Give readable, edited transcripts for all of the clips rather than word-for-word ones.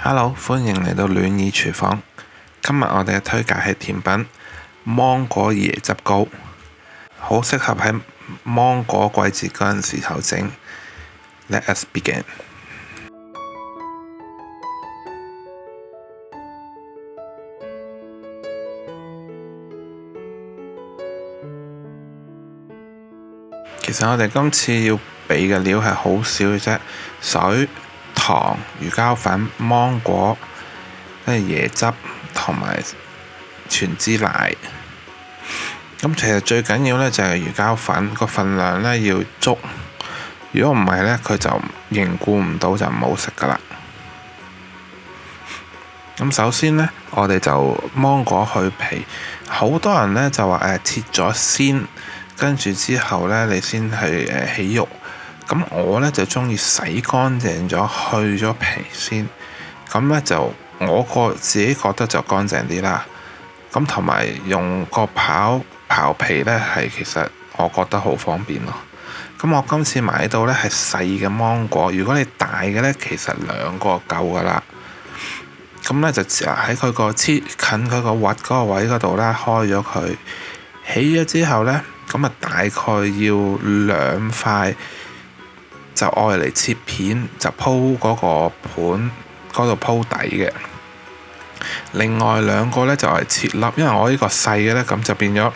Hello，歡迎嚟到暖意廚房。今日我哋嘅推介係甜品芒果椰汁糕，好適合喺芒果季節嗰陣時候整。Let us begin。其實我哋今次要俾嘅料係好少嘅啫，水、糖、魚膠粉、芒果、跟住椰汁同埋全脂奶。咁其實最緊要呢就係魚膠粉個份量呢要足，如果唔係呢，佢就凝固唔到，就唔好食噶啦。咁首先呢，我哋就芒果去皮，好多人呢就話切咗先，跟住之後呢你先去起肉。咁我呢就中意洗乾淨咗，去咗皮先。咁呢就我自己覺得就乾淨啲啦。咁同埋用個刨皮呢，係其實我覺得好方便咯。咁我今次買到呢係細嘅芒果，如果你大嘅呢，其實2個夠噶啦。咁呢就喺佢個近佢個核嗰個位嗰度呢，開咗佢，起咗之後呢，咁啊大概要2塊，就愛嚟切片，就鋪嗰個盤嗰度鋪底嘅。另外2個呢就係切粒，因為我呢個細嘅呢，咁就變咗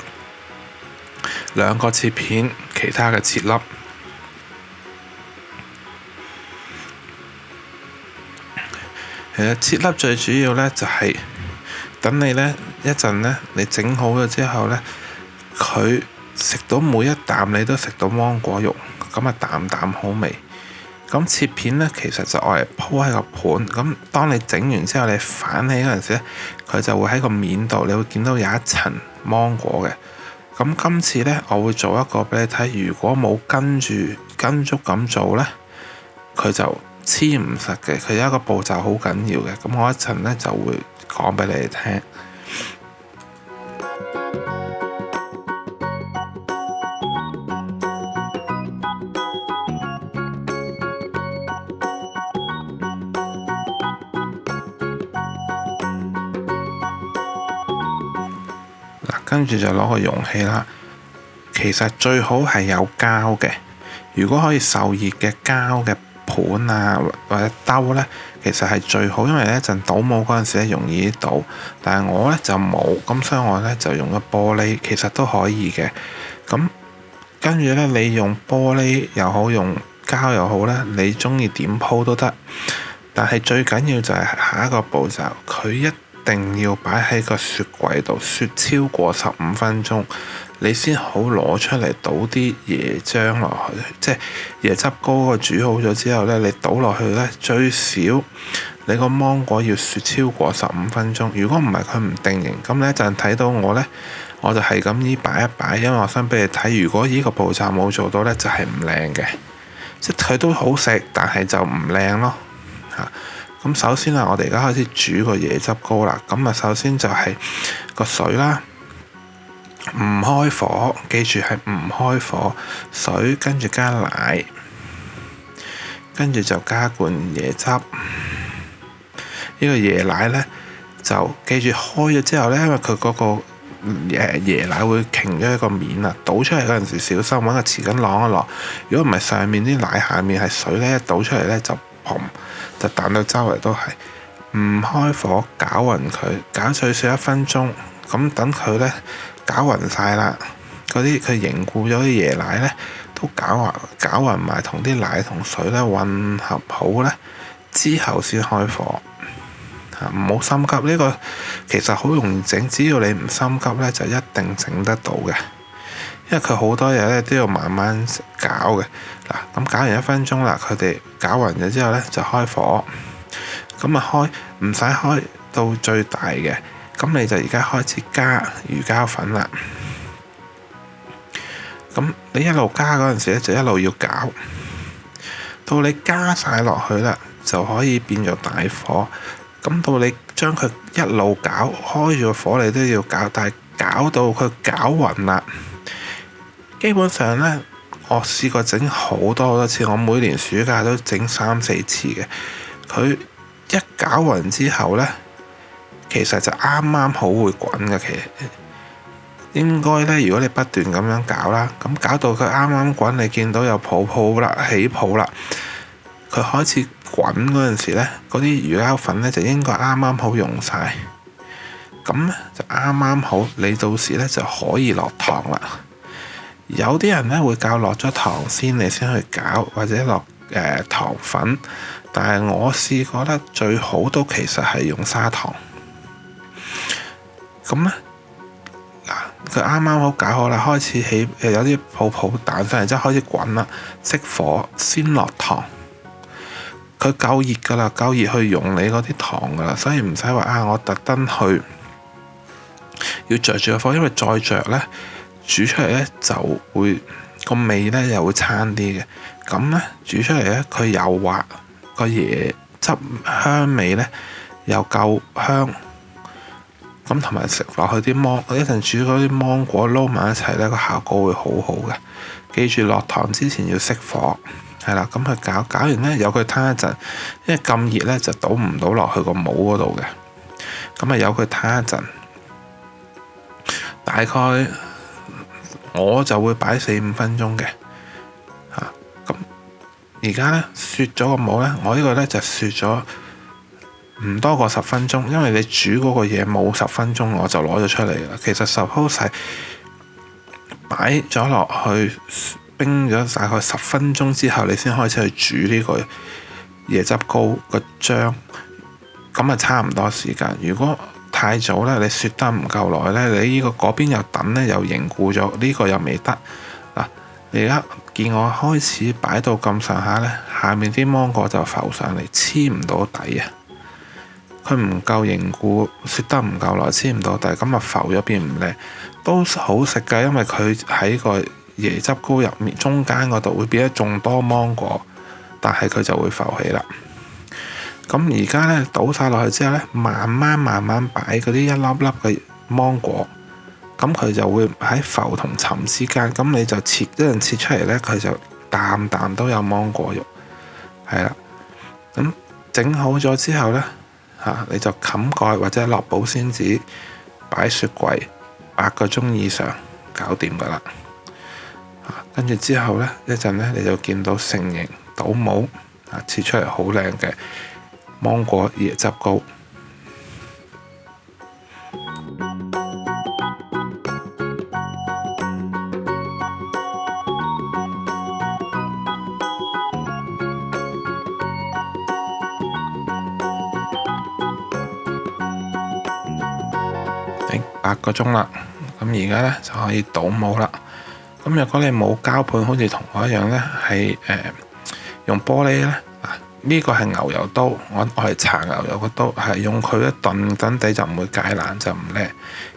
2個切片，其他嘅切粒。其實切粒最主要呢，就係等你呢一陣呢，你整好咗之後呢，佢食到每一啖你都食到芒果肉，咁啊啖啖好味。咁切片呢，其實就愛嚟鋪喺個盤，咁當你整完之後你反起嗰陣時呢，佢就會喺個面度，你會見到有一層芒果嘅。咁今次呢，我會做一個俾你睇，如果冇跟足咁做呢，佢就黐唔實嘅。佢有一個步驟好緊要嘅，咁我一陣呢就會講俾你哋聽。跟住就攞個容器啦。其實最好係有膠嘅，如果可以受熱嘅膠嘅盤啊或者兜呢，其實係最好，因為呢陣倒模嗰陣時容易倒。但係我呢就冇，咁所以我呢就用咗玻璃，其實都可以嘅。咁跟住呢，你用玻璃又好，用膠又好呢，你中意點鋪都得。但係最緊要就係下一個步驟，佢一定要擺喺個雪櫃度雪超過15分鐘，你先好攞出嚟倒啲椰漿落去，即係椰汁糕個煮好咗之後呢，你倒落去呢，最少你個芒果要雪超過15分鐘。如果唔係佢唔定型，咁你一陣睇到我呢，我就係咁依擺一擺，因為我想俾你睇，如果呢個步驟冇做到呢，就係唔靚嘅，即係佢都好食，但係就唔靚咯嚇。咁首先我哋而家開始煮個椰汁糕啦。咁首先就係個水啦，唔開火，記住係唔開火，水跟住加奶，跟住就加罐椰汁。呢個椰奶呢，就記住開咗之後呢，因為佢嗰個椰奶會擎咗一個面啊，倒出嚟嗰陣時小心揾個匙羹啷一啷。如果唔係上面啲奶，下面係水呢，一倒出嚟呢，就砰就彈到周圍都係。唔開火，攪勻佢，攪最少1分鐘。咁等佢呢攪勻晒啦，嗰啲佢凝固咗啲椰奶呢，都攪勻埋，同啲奶同水呢混合好呢，之後先開火。唔好心急，呢個其實好容易整，只要你唔心急呢，就一定整得到嘅。因為佢好多嘢呢都要慢慢攪嘅。嗱，咁攪完1分鐘啦，佢哋攪勻咗之後呢，就開火。咁啊唔使開到最大嘅，咁你就而家開始加魚膠粉啦。咁你一路加嗰陣時呢，就一路要攪，到你加晒落去啦，就可以變做大火。咁到你將佢一路攪，開住個火你都要攪，但係攪到佢攪勻啦。基本上呢，我試過整好多次，我每年暑假都整3-4次嘅。佢一攪勻之後呢，其實就啱啱好會滾嘅。其實應該呢，如果你不斷咁樣攪啦，咁攪到佢啱啱滾，你見到有泡泡啦、起泡啦，佢開始滾嗰陣時呢，嗰啲魚膠粉呢就應該啱啱好溶晒。咁呢就啱啱好，你到時呢就可以落糖啦。有啲人呢會教落咗糖先，你先去攪，或者落糖粉。但係我試過呢，最好都其實係用砂糖。咁呢，嗱，佢啱啱好攪好啦，開始起有啲泡泡彈上嚟，即係開始滾啦。熄火先落糖。佢夠熱噶啦，夠熱去溶你嗰啲糖噶啦，所以唔使話我特登去要着住個火，因為再着呢，煮出嚟呢就會個味呢又會差啲嘅。咁呢，煮出嚟呢，佢又滑，個椰汁香味呢又夠香。咁同埋食落去啲一陣煮嗰啲芒果撈埋一齊呢，個效果會好好嘅。記住落糖之前要熄火，係啦。咁佢攪完呢，由佢攤一陣，因為咁熱呢，就倒唔到落去個模嗰度嘅。咁由佢攤一陣，大概我就會擺4-5分鐘嘅。咁而家呢，雪咗個模呢，我呢個呢就雪咗唔多過10分鐘，因為你煮嗰個嘢冇10分鐘，我就攞咗出嚟啦。其實 suppose 係擺咗落去冰咗大概10分鐘之後，你先開始去煮呢個椰汁糕個漿，咁啊差唔多時間。如果太早咧，你雪得唔夠耐咧，你呢個嗰邊又等咧又凝固咗，呢個又未得嗱。你而家見我開始擺到咁上下咧，下面啲芒果就浮上嚟，黐唔到底啊！佢唔夠凝固，雪得唔夠耐，黐唔到底，咁啊浮咗變唔靚，都好食㗎，因為佢喺個椰汁糕入面中間嗰度會變得仲多芒果，但係佢就會浮起啦。咁而家咧倒晒落去之後咧，慢慢擺嗰啲一粒粒嘅芒果，咁佢就會喺浮同沉之間，咁你就一陣切出嚟咧，佢就啖啖都有芒果肉，係啦。咁整好咗之後咧，你就冚蓋或者落保鮮紙，擺雪櫃8個鐘以上，搞掂噶啦。跟住之後咧，一陣咧你就見到成形倒模，切出嚟好靚嘅芒果椰汁糕。8個鐘啦，咁而家咧就可以倒模啦。咁如果你冇膠盤，好似同我一樣咧，係用玻璃咧，呢個係牛油刀，我係搽牛油個刀，係用佢一燉等底就唔會解爛，就唔叻。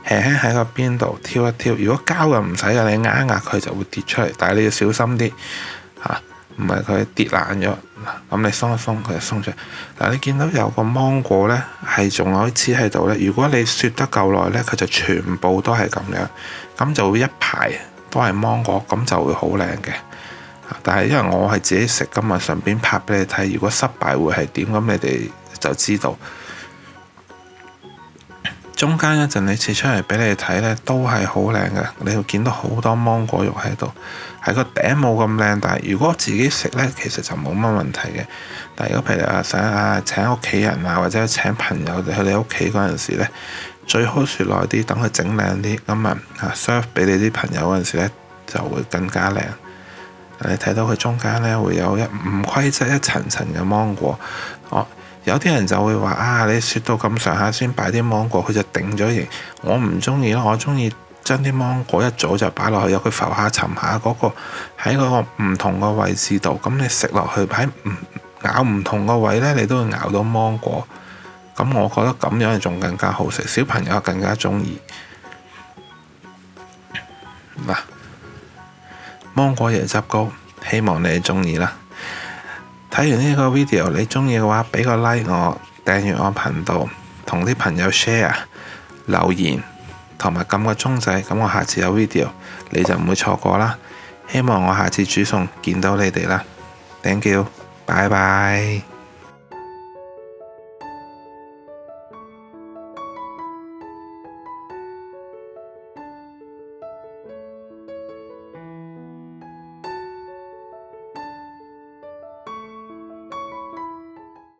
輕輕喺個邊度挑一挑，如果膠就唔使嘅，你壓一壓佢就會跌出嚟，但係你要小心啲嚇，唔係佢跌爛咗。咁你鬆一鬆佢就鬆出嚟。嗱，你見到有個芒果咧係仲可以黐喺度咧，如果你雪得夠耐咧，佢就全部都係咁樣，咁就會一排都係芒果，咁就會好靚嘅。但係因為我係自己食㗎嘛，順便拍俾你睇，如果失敗會係點，咁你哋就知道。中間一陣你切出嚟俾你睇呢，都係好靚嘅。你會見到好多芒果肉喺度，係個頂冇咁靚，但係如果自己食呢，其實就冇乜問題嘅。但係如果譬如話想請屋企人或者請朋友去你屋企嗰陣時呢，最好雪耐啲，等佢整靚啲，咁serve 俾你啲朋友嗰陣時呢，就會更加靚。你睇到佢中間呢，會有唔規則一層層嘅芒果。有啲人就會話你雪到咁上下先擺啲芒果，佢就定咗型。我唔中意咯，我中意將啲芒果一早就擺落去，有佢浮下沉下嗰個喺嗰個唔同個位置度。咁你食落去喺咬唔同個位呢，你都會咬到芒果。咁我覺得咁樣仲更加好食，小朋友更加中意。嗱，芒果椰汁糕，希望你中意啦。睇完呢個 video， 你中意嘅話，俾個 like 我，訂閱我頻道，同啲朋友 share， 留言，同埋撳個鐘仔，咁我下次有 video 你就唔會錯過啦。希望我下次煮餸見到你哋啦。Thank you，拜拜。